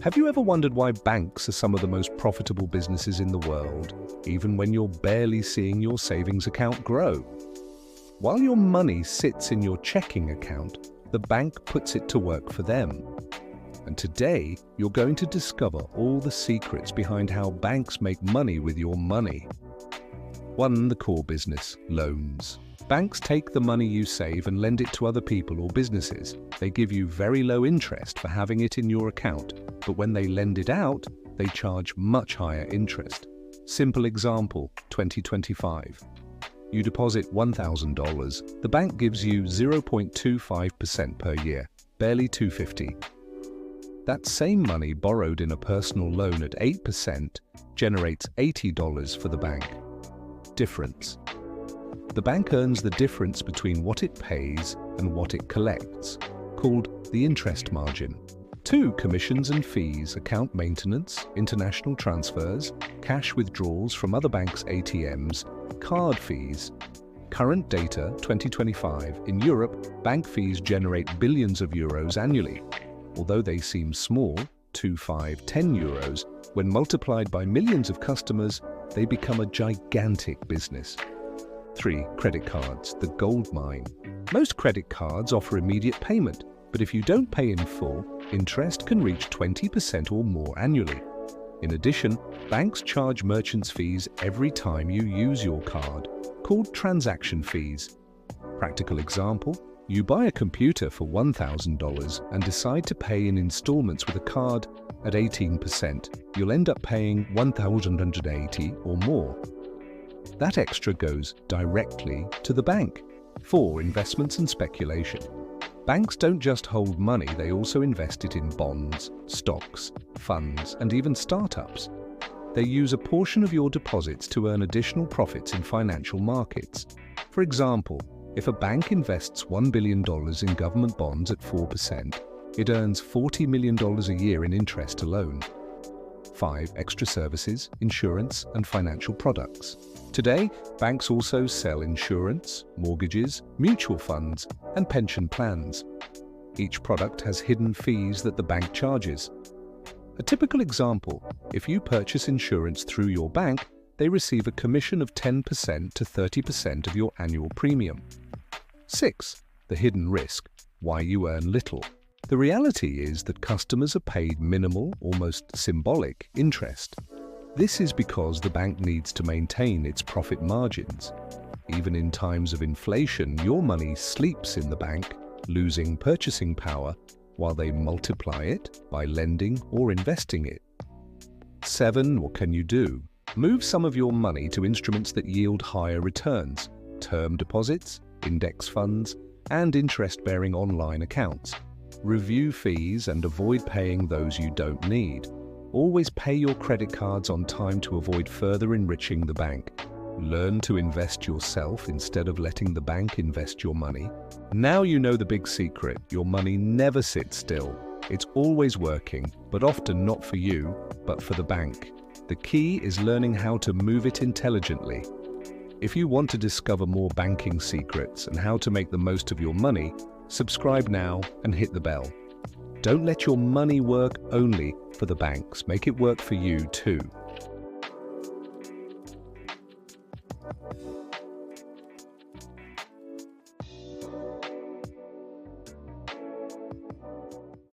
Have you ever wondered why banks are some of the most profitable businesses in the world, even when you're barely seeing your savings account grow? While your money sits in your checking account, the bank puts it to work for them. And today, you're going to discover all the secrets behind how banks make money with your money. 1. The core business, loans. Banks take the money you save and lend it to other people or businesses. They give you very low interest for having it in your account, but when they lend it out, they charge much higher interest. Simple example, 2025. You deposit $1,000. The bank gives you 0.25% per year, barely $250. That same money borrowed in a personal loan at 8% generates $80 for the bank. Difference. The bank earns the difference between what it pays and what it collects, called the interest margin. 2. Commissions and fees, account maintenance, international transfers, cash withdrawals from other banks' ATMs, card fees. Current data, 2025, in Europe, bank fees generate billions of euros annually. Although they seem small, 2, 5, 10 euros, when multiplied by millions of customers, they become a gigantic business. 3. Credit cards, the gold mine. Most credit cards offer immediate payment, but if you don't pay in full, interest can reach 20% or more annually. In addition, banks charge merchants fees every time you use your card, called transaction fees. Practical example, you buy a computer for $1,000 and decide to pay in installments with a card at 18%. You'll end up paying $1,180 or more. That extra goes directly to the bank. 4. Investments and speculation. Banks don't just hold money, they also invest it in bonds, stocks, funds, and even startups. They use a portion of your deposits to earn additional profits in financial markets. For example, if a bank invests $1 billion in government bonds at 4%, it earns $40 million a year in interest alone. 5. Extra services, insurance, and financial products. Today, banks also sell insurance, mortgages, mutual funds, and pension plans. Each product has hidden fees that the bank charges. A typical example, if you purchase insurance through your bank, they receive a commission of 10% to 30% of your annual premium. 6. The hidden risk, why you earn little. The reality is that customers are paid minimal, almost symbolic, interest. This is because the bank needs to maintain its profit margins. Even in times of inflation, your money sleeps in the bank, losing purchasing power, while they multiply it by lending or investing it. 7. What can you do? Move some of your money to instruments that yield higher returns, term deposits, index funds, and interest-bearing online accounts. Review fees and avoid paying those you don't need. Always pay your credit cards on time to avoid further enriching the bank. Learn to invest yourself instead of letting the bank invest your money. Now you know the big secret. Your money never sits still. It's always working, but often not for you, but for the bank. The key is learning how to move it intelligently. If you want to discover more banking secrets and how to make the most of your money, subscribe now and hit the bell. Don't let your money work only for the banks. Make it work for you too.